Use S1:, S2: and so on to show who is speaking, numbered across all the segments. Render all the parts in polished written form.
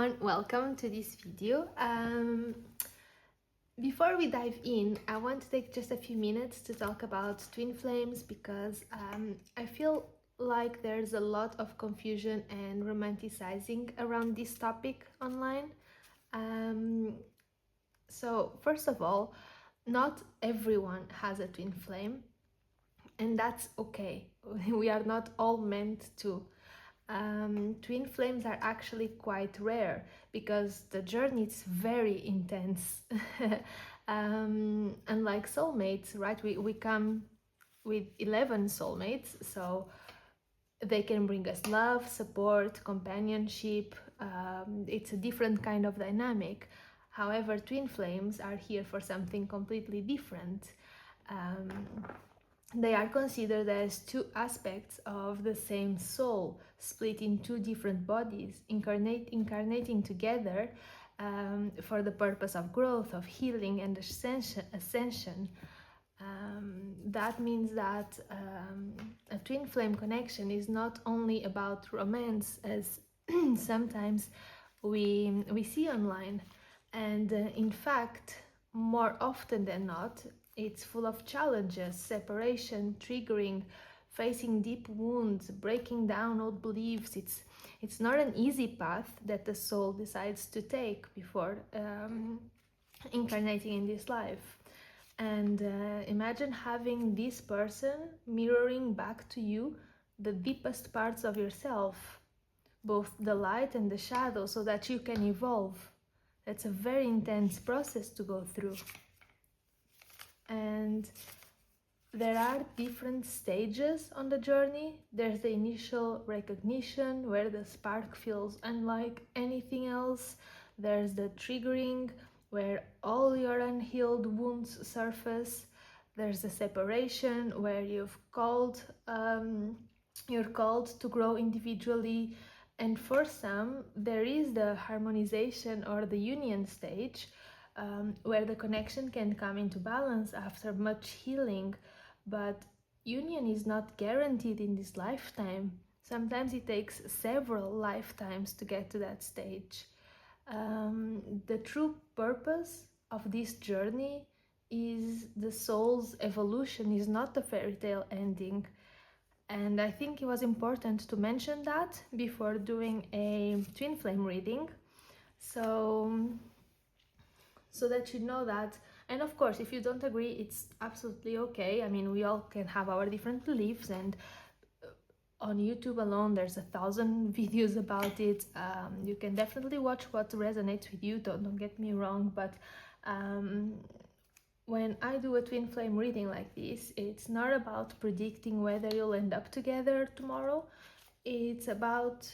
S1: everyone, welcome to this video. Before we dive in, I want to take just a few minutes to talk about twin flames because I feel like there's a lot of confusion and romanticizing around this topic online. So first of all, not everyone has a twin flame, and that's okay. We are not all meant to. Twin flames are actually quite rare because the journey is very intense. Unlike soulmates, right? We come with 11 soulmates, so they can bring us love, support, companionship. It's a different kind of dynamic. However, twin flames are here for something completely different. They are considered as two aspects of the same soul, split in two different bodies, incarnating together for the purpose of growth, of healing, and ascension. That means that a twin flame connection is not only about romance, as sometimes we see online, and in fact, more often than not, it's full of challenges, separation, triggering, facing deep wounds, breaking down old beliefs. It's not an easy path that the soul decides to take before incarnating in this life. And imagine having this person mirroring back to you the deepest parts of yourself, both the light and the shadow, so that you can evolve. That's a very intense process to go through. And there are different stages on the journey. There's the initial recognition where the spark feels unlike anything else. There's the triggering where all your unhealed wounds surface. There's the separation where you're called to grow individually. And for some, there is the harmonization or the union stage, where the connection can come into balance after much healing. But union is not guaranteed in this lifetime. Sometimes it takes several lifetimes to get to that stage. The true purpose of this journey is the soul's evolution, is not the fairy tale ending. And I think it was important to mention that before doing a twin flame reading. So that you know that. And of course, if you don't agree, it's absolutely okay. I mean, we all can have our different beliefs, and on YouTube alone there's 1,000 videos about it. You can definitely watch what resonates with you, don't get me wrong, but when I do a twin flame reading like this, it's not about predicting whether you'll end up together tomorrow. It's about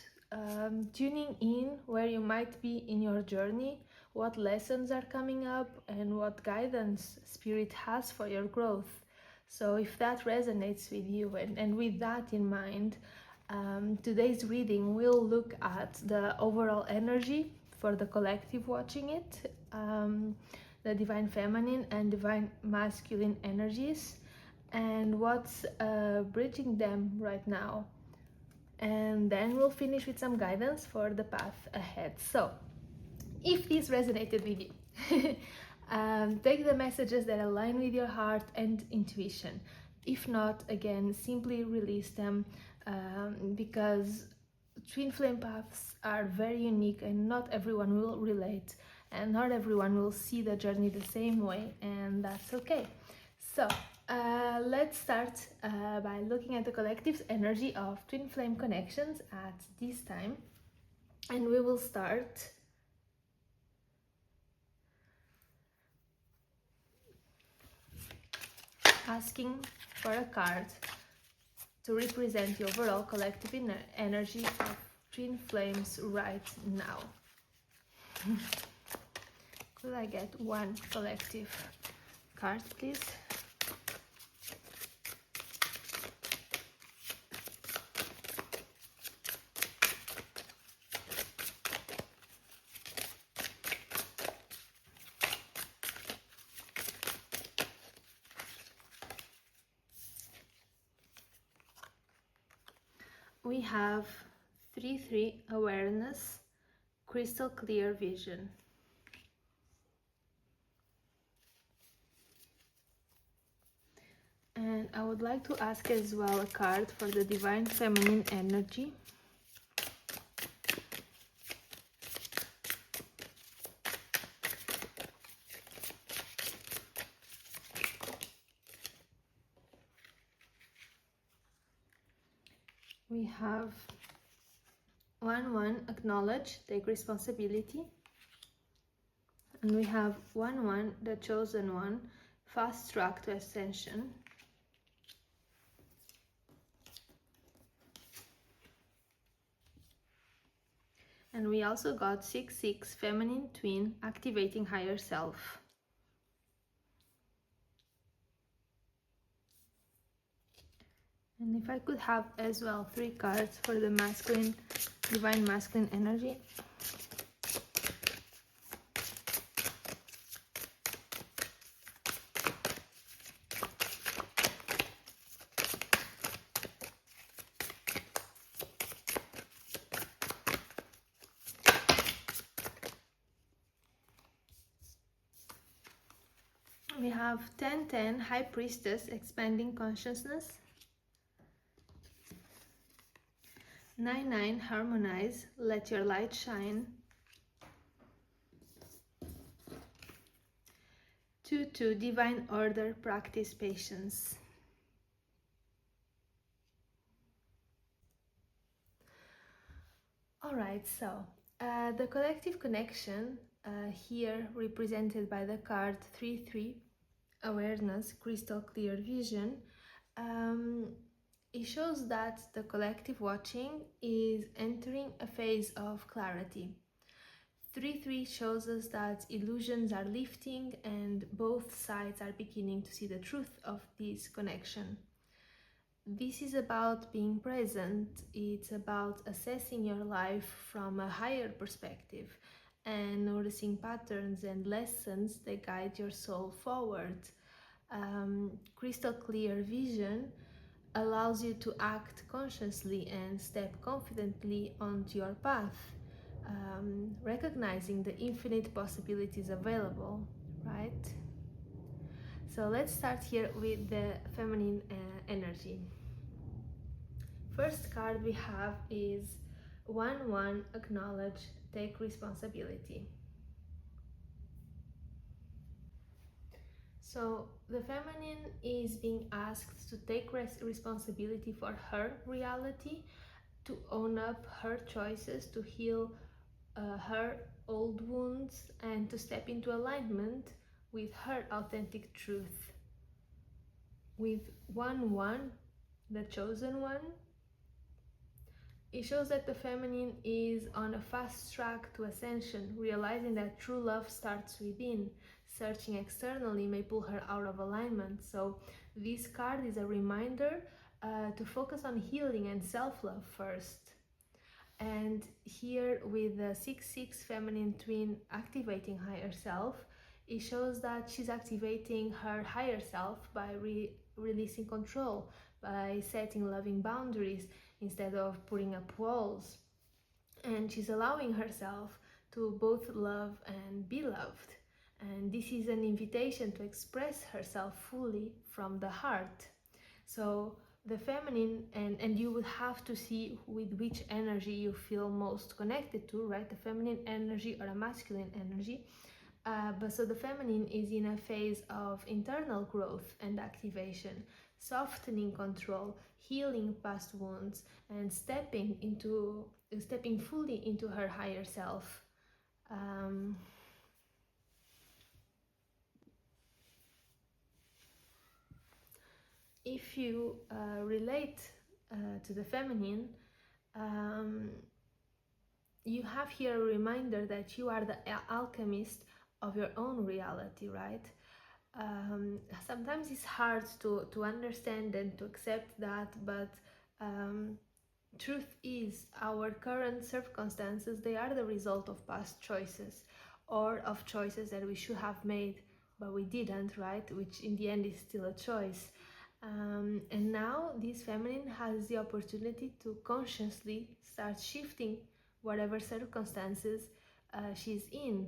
S1: tuning in where you might be in your journey, what lessons are coming up, and what guidance Spirit has for your growth. So if that resonates with you, and with that in mind, today's reading will look at the overall energy for the collective watching it, the divine feminine and divine masculine energies, and what's bridging them right now. And then we'll finish with some guidance for the path ahead. So if this resonated with you, take the messages that align with your heart and intuition. If not, again, simply release them, because twin flame paths are very unique and not everyone will relate, and not everyone will see the journey the same way, and that's okay. So let's start by looking at the collective's energy of twin flame connections at this time. And we will start asking for a card to represent the overall collective energy of twin flames right now. Could I get one collective card, please? We have 3-3 awareness, crystal clear vision. And I would like to ask as well a card for the divine feminine energy. We have 1-1, acknowledge, take responsibility. And we have 1-1, the chosen one, fast track to ascension. And we also got 6-6, feminine twin, activating higher self. And if I could have as well 3 cards for the masculine, divine masculine energy. We have 10-10, High Priestess, expanding consciousness. 9-9, harmonize, let your light shine. 2-2, divine order, practice patience. Alright, so the collective connection here represented by the card 3-3, awareness, crystal clear vision. It shows that the collective watching is entering a phase of clarity. 3-3 shows us that illusions are lifting and both sides are beginning to see the truth of this connection. This is about being present, it's about assessing your life from a higher perspective and noticing patterns and lessons that guide your soul forward. Crystal clear vision allows you to act consciously and step confidently onto your path, recognizing the infinite possibilities available, right? So let's start here with the feminine energy. First card we have is 1-1, acknowledge, take responsibility. So the feminine is being asked to take responsibility for her reality, to own up her choices, to heal her old wounds, and to step into alignment with her authentic truth. With 1-1, the chosen one, it shows that the feminine is on a fast track to ascension, realizing that true love starts within. Searching externally may pull her out of alignment. So this card is a reminder to focus on healing and self-love first. And here with the 6-6 feminine twin activating higher self, it shows that she's activating her higher self by releasing control, by setting loving boundaries instead of putting up walls. And she's allowing herself to both love and be loved. And this is an invitation to express herself fully from the heart. So the feminine, and you would have to see with which energy you feel most connected to, right? The feminine energy or a masculine energy. But so the feminine is in a phase of internal growth and activation, softening control, healing past wounds, and stepping fully into her higher self. If you relate to the feminine, you have here a reminder that you are the alchemist of your own reality, right? Sometimes it's hard to understand and to accept that, but truth is our current circumstances, they are the result of past choices or of choices that we should have made but we didn't, right? Which in the end is still a choice. And now this feminine has the opportunity to consciously start shifting whatever circumstances she's in.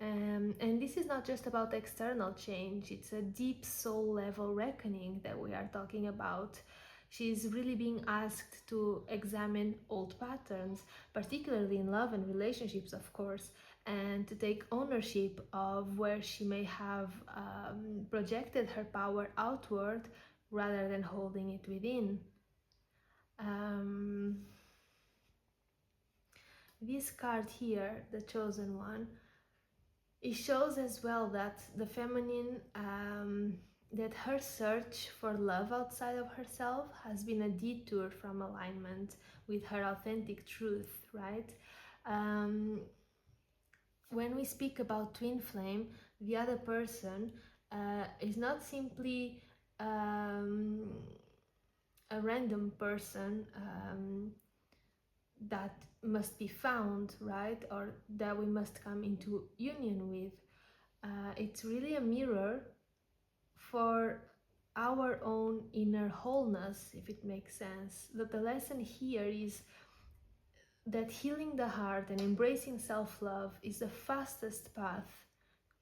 S1: And this is not just about external change, it's a deep soul level reckoning that we are talking about. She's really being asked to examine old patterns, particularly in love and relationships, of course, and to take ownership of where she may have projected her power outward rather than holding it within. Um, this card here, the chosen one, it shows as well that the feminine, that her search for love outside of herself has been a detour from alignment with her authentic truth, right? When we speak about twin flame, the other person is not simply a random person that must be found, right? Or that we must come into union with. It's really a mirror for our own inner wholeness, if it makes sense. That the lesson here is that healing the heart and embracing self-love is the fastest path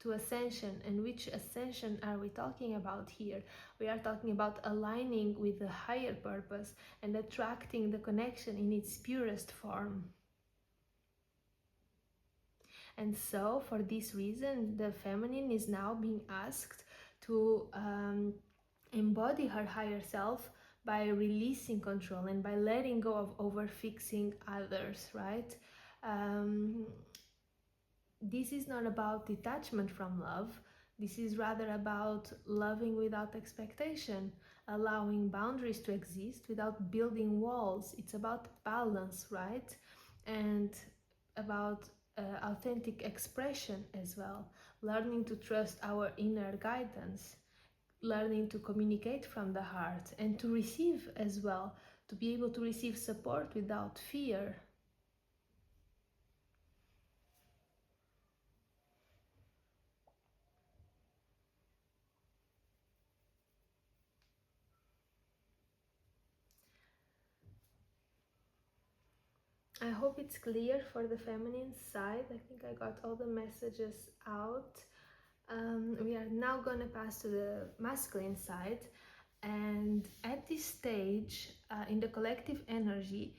S1: to ascension. And which ascension are we talking about here? We are talking about aligning with the higher purpose and attracting the connection in its purest form. And so, for this reason, the feminine is now being asked to embody her higher self by releasing control and by letting go of over-fixing others, right? This is not about detachment from love. This is rather about loving without expectation, allowing boundaries to exist without building walls. It's about balance, right? And about authentic expression as well, learning to trust our inner guidance, learning to communicate from the heart and to receive as well, to be able to receive support without fear. I hope it's clear for the feminine side. I think I got all the messages out. We are now going to pass to the masculine side. And at this stage, in the collective energy,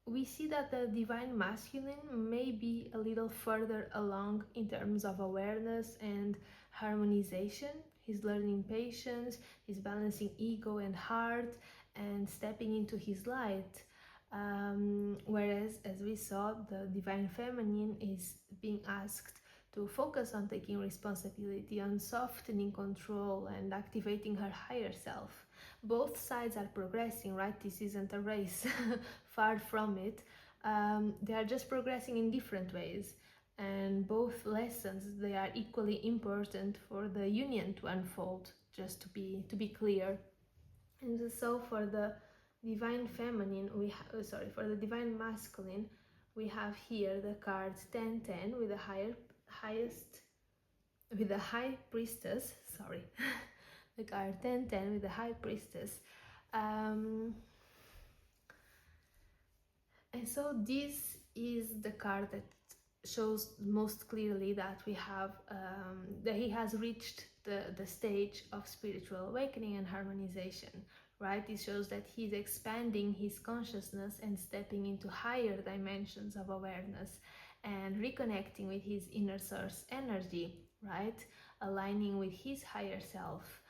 S1: we see that the divine masculine may be a little further along in terms of awareness and harmonization. He's learning patience, he's balancing ego and heart, and stepping into his light. Whereas, as we saw, the divine feminine is being asked to focus on taking responsibility, on softening control and activating her higher self. Both sides are progressing, right? This isn't a race, far from it. They are just progressing in different ways, and both lessons, they are equally important for the union to unfold, just to be clear. And so for the divine feminine, for the divine masculine, we have here the card 1010 with the with the high priestess, the card 1010 with the high priestess. And so this is the card that shows most clearly that we have that he has reached the stage of spiritual awakening and harmonization, right? It shows that he's expanding his consciousness and stepping into higher dimensions of awareness and reconnecting with his inner source energy, right? Aligning with his higher self.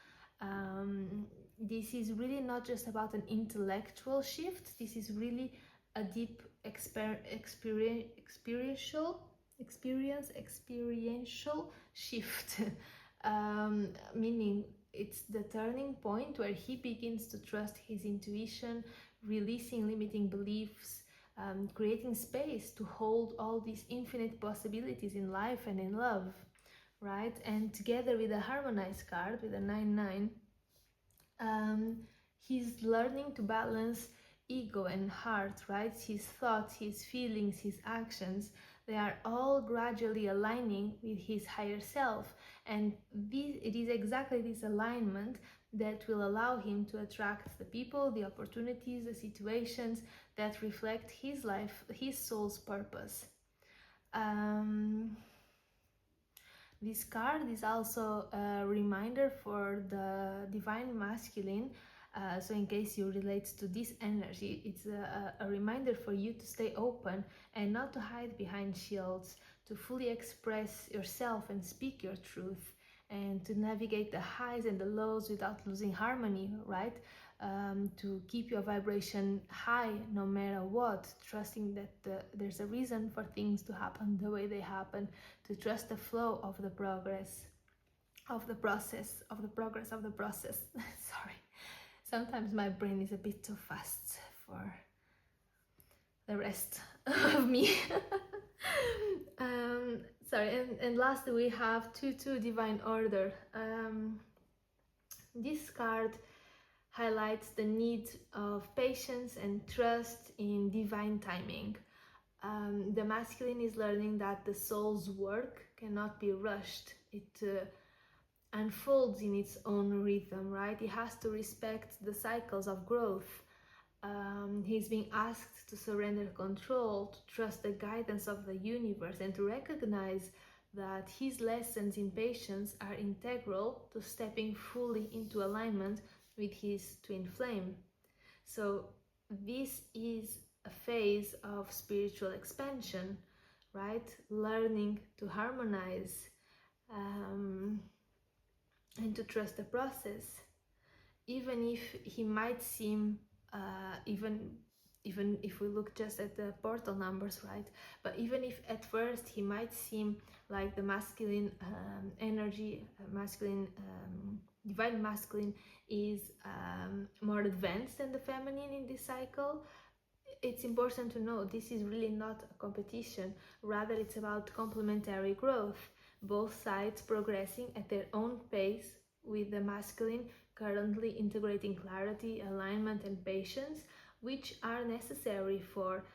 S1: This is really not just about an intellectual shift. This is really a deep experiential shift. Meaning it's the turning point where he begins to trust his intuition, releasing limiting beliefs, creating space to hold all these infinite possibilities in life and in love, right? And together with the harmonized card, with the 9-9, he's learning to balance ego and heart, right? His thoughts, his feelings, his actions, they are all gradually aligning with his higher self. And it is exactly this alignment that will allow him to attract the people, the opportunities, the situations that reflect his life, his soul's purpose. This card is also a reminder for the divine masculine. So in case you relate to this energy, it's a reminder for you to stay open and not to hide behind shields, to fully express yourself and speak your truth, and to navigate the highs and the lows without losing harmony, right? To keep your vibration high no matter what, trusting that there's a reason for things to happen the way they happen, to trust the flow of the progress, of the process, of the progress of the process. Sorry, sometimes my brain is a bit too fast for the rest of me. Sorry, and lastly we have 2-2 divine order. This card highlights the need of patience and trust in divine timing. The masculine is learning that the soul's work cannot be rushed. It unfolds in its own rhythm, right? It has to respect the cycles of growth. He's being asked to surrender control, to trust the guidance of the universe, and to recognize that his lessons in patience are integral to stepping fully into alignment with his twin flame. So this is a phase of spiritual expansion, right? Learning to harmonize and to trust the process, even if he might seem even if we look just at the portal numbers, right? But even if at first he might seem like the masculine energy, divine masculine is more advanced than the feminine in this cycle, it's important to know this is really not a competition. Rather, it's about complementary growth, both sides progressing at their own pace, with the masculine currently integrating clarity, alignment, and patience, which are necessary for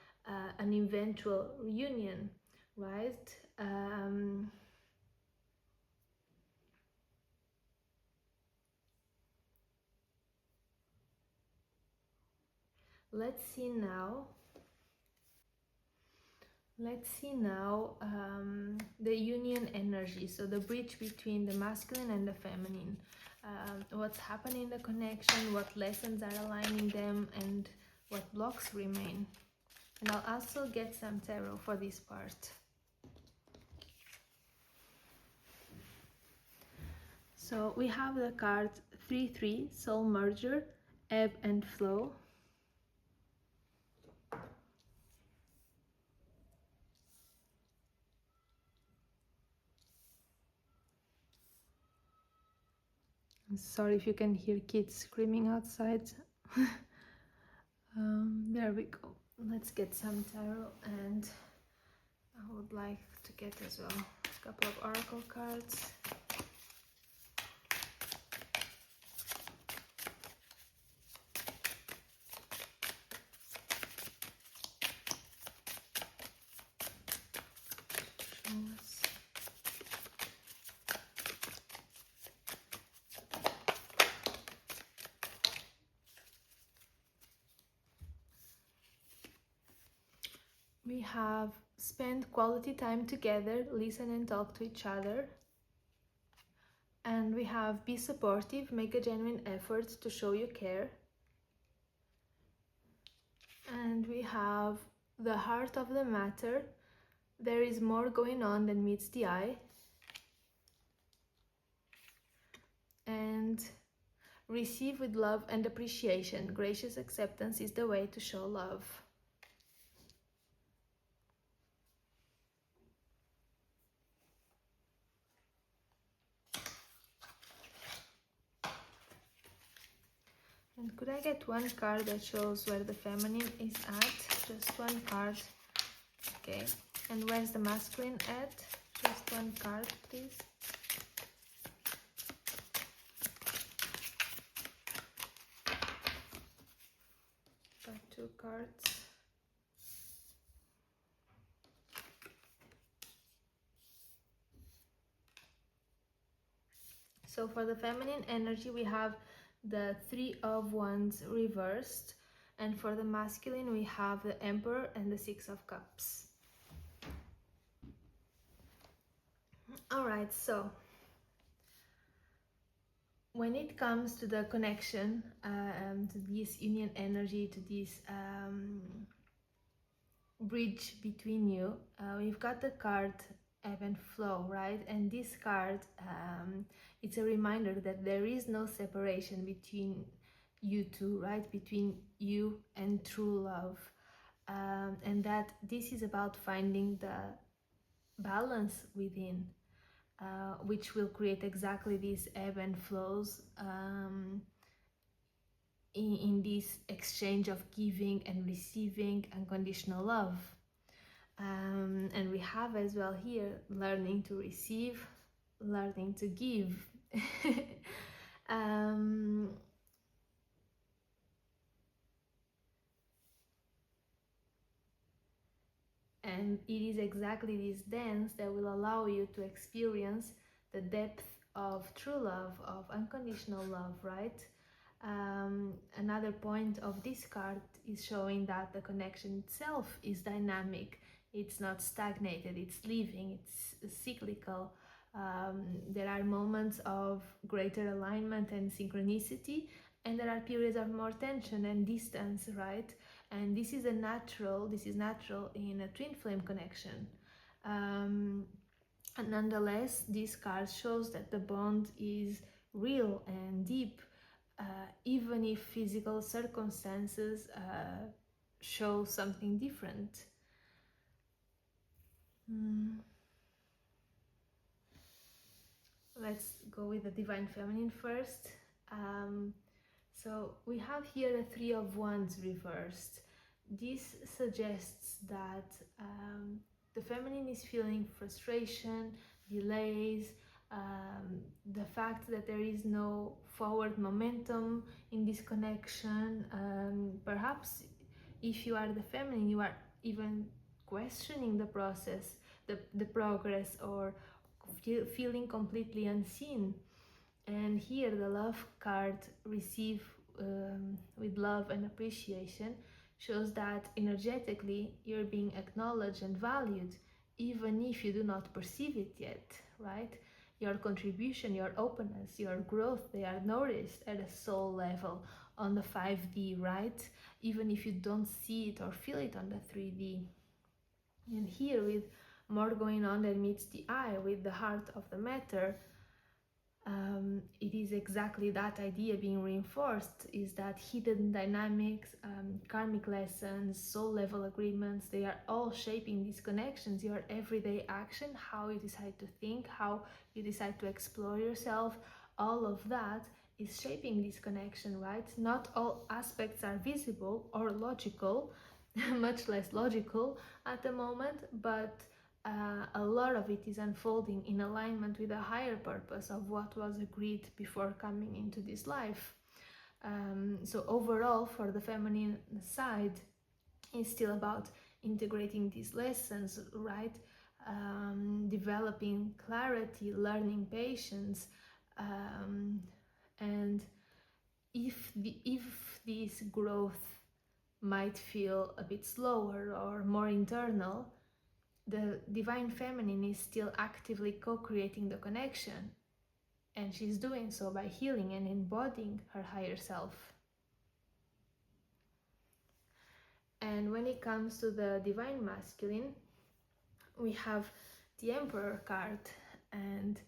S1: an eventual reunion, right? Let's see now. The union energy, so the bridge between the masculine and the feminine. What's happening in the connection, what lessons are aligning them, and what blocks remain. And I'll also get some tarot for this part. So we have the card 3-3, Soul Merger, Ebb and Flow. I'm sorry if you can hear kids screaming outside. There we go. Let's get some tarot, and I would like to get as well a couple of oracle cards. We have spend quality time together, listen and talk to each other. And we have be supportive, make a genuine effort to show you care. And we have the heart of the matter. There is more going on than meets the eye. And receive with love and appreciation. Gracious acceptance is the way to show love. And could I get one card that shows where the feminine is at? Just one card. Okay. And where's the masculine at? Just one card, please. Got 2 cards. So for the feminine energy, we have the 3 of Wands reversed, and for the masculine we have the Emperor and the 6 of Cups. All right, so when it comes to the connection, to this union energy, to this bridge between you, we've got the card ebb and flow, right? And this card, it's a reminder that there is no separation between you two, right? Between you and true love. And that this is about finding the balance within, which will create exactly these ebb and flows, in this exchange of giving and receiving unconditional love. And we have as well here learning to receive, learning to give. um, and it is exactly this dance that will allow you to experience the depth of true love, of unconditional love, right? Another point of this card is showing that the connection itself is dynamic. It's not stagnated, it's living, it's cyclical. There are moments of greater alignment and synchronicity, and there are periods of more tension and distance, right? And this is natural in a twin flame connection. And nonetheless, this card shows that the bond is real and deep, even if physical circumstances show something different. Let's go with the Divine Feminine first. So we have here a Three of Wands reversed. This suggests that the feminine is feeling frustration, delays, the fact that there is no forward momentum in this connection. Perhaps if you are the feminine, you are even questioning the process, the progress, or feeling completely unseen. And here the love card, receive with love and appreciation, shows that energetically you're being acknowledged and valued, even if you do not perceive it yet, right? Your contribution, your openness, your growth, they are noticed at a soul level on the 5D, right? Even if you don't see it or feel it on the 3D. And here, with more going on than meets the eye, with the heart of the matter, it is exactly that idea being reinforced, is that hidden dynamics, karmic lessons, soul level agreements, they are all shaping these connections. Your everyday action, how you decide to think, how you decide to explore yourself, all of that is shaping this connection, right? Not all aspects are visible or logical, much less logical at the moment, but a lot of it is unfolding in alignment with the higher purpose of what was agreed before coming into this life. So overall, for the feminine side, it's still about integrating these lessons, right? Developing clarity, learning patience, and if this growth might feel a bit slower or more internal, the divine feminine is still actively co-creating the connection, and she's doing so by healing and embodying her higher self. And when it comes to the divine masculine, we have the Emperor card, and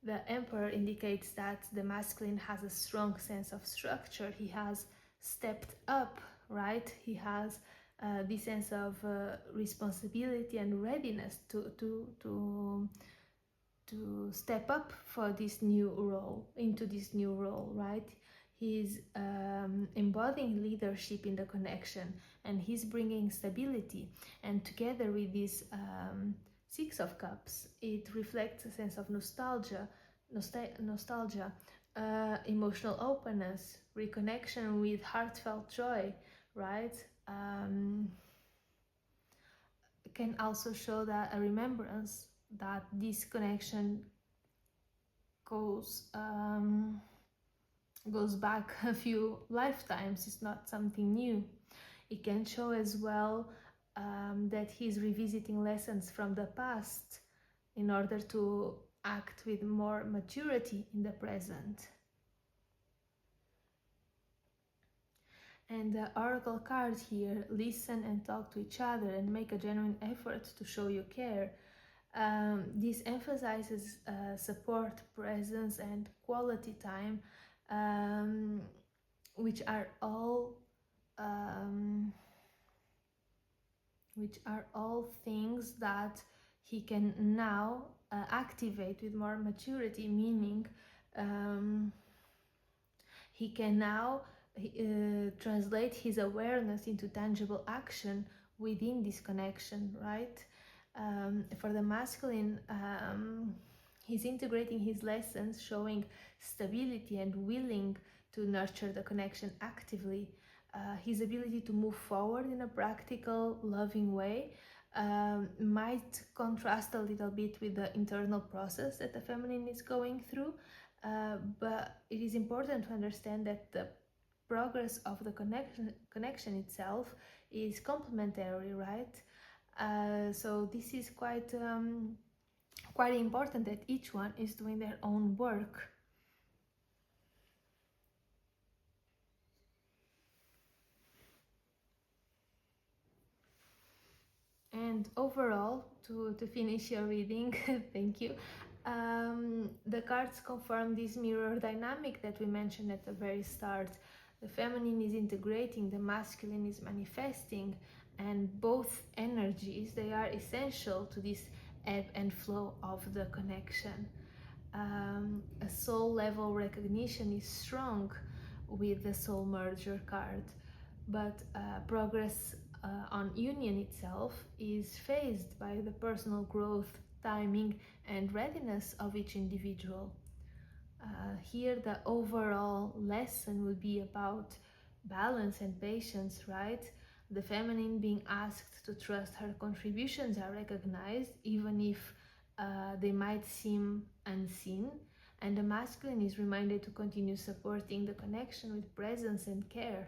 S1: the Emperor indicates that the masculine has a strong sense of structure. He has stepped up, right? He has this sense of responsibility and readiness to step up for this new role, into this new role, right? He's embodying leadership in the connection, and he's bringing stability. And together with this Six of Cups, it reflects a sense of nostalgia, emotional openness, reconnection with heartfelt joy, right? Can also show that a remembrance that this connection goes back a few lifetimes. It's not something new. It can show as well that he's revisiting lessons from the past in order to act with more maturity in the present. And the oracle card here, listen and talk to each other and make a genuine effort to show you care. This emphasizes support, presence, and quality time, which are all things that he can now activate with more maturity, meaning he can now translate his awareness into tangible action within this connection, right? For the masculine, he's integrating his lessons, showing stability and willing to nurture the connection actively. His ability to move forward in a practical, loving way might contrast a little bit with the internal process that the feminine is going through, but it is important to understand that the progress of the connection itself is complementary, right? So this is quite important, that each one is doing their own work. And overall, to finish your reading, thank you, the cards confirm this mirror dynamic that we mentioned at the very start. The feminine is integrating, the masculine is manifesting, and both energies, they are essential to this ebb and flow of the connection. A soul level recognition is strong with the soul merger card, but progress on union itself is phased by the personal growth, timing, and readiness of each individual. Here the overall lesson will be about balance and patience, right? The feminine being asked to trust her contributions are recognized, even if they might seem unseen, and the masculine is reminded to continue supporting the connection with presence and care.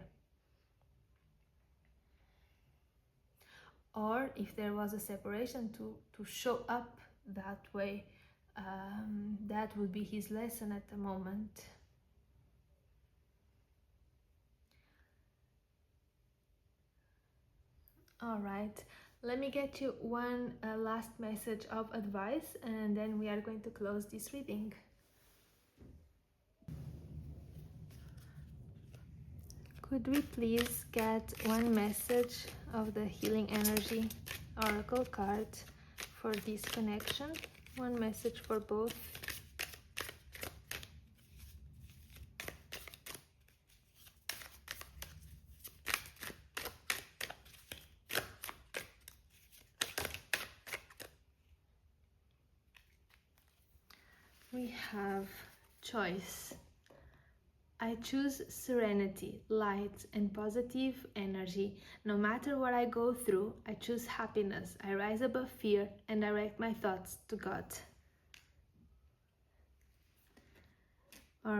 S1: Or if there was a separation, to show up that way. That would be his lesson at the moment. All right, let me get you one last message of advice, and then we are going to close this reading. Could we please get one message of the healing energy oracle card for this connection? One message for both. We have choice. I choose serenity, light, and positive energy. No matter what I go through, I choose happiness. I rise above fear and direct my thoughts to God. All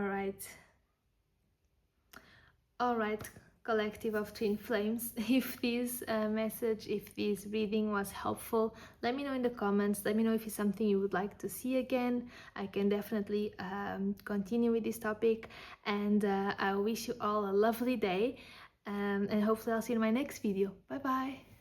S1: right, collective of twin flames, if this message, if this reading was helpful, let me know in the comments. Let me know if it's something you would like to see again. I can definitely continue with this topic, and I wish you all a lovely day, and hopefully I'll see you in my next video. Bye bye.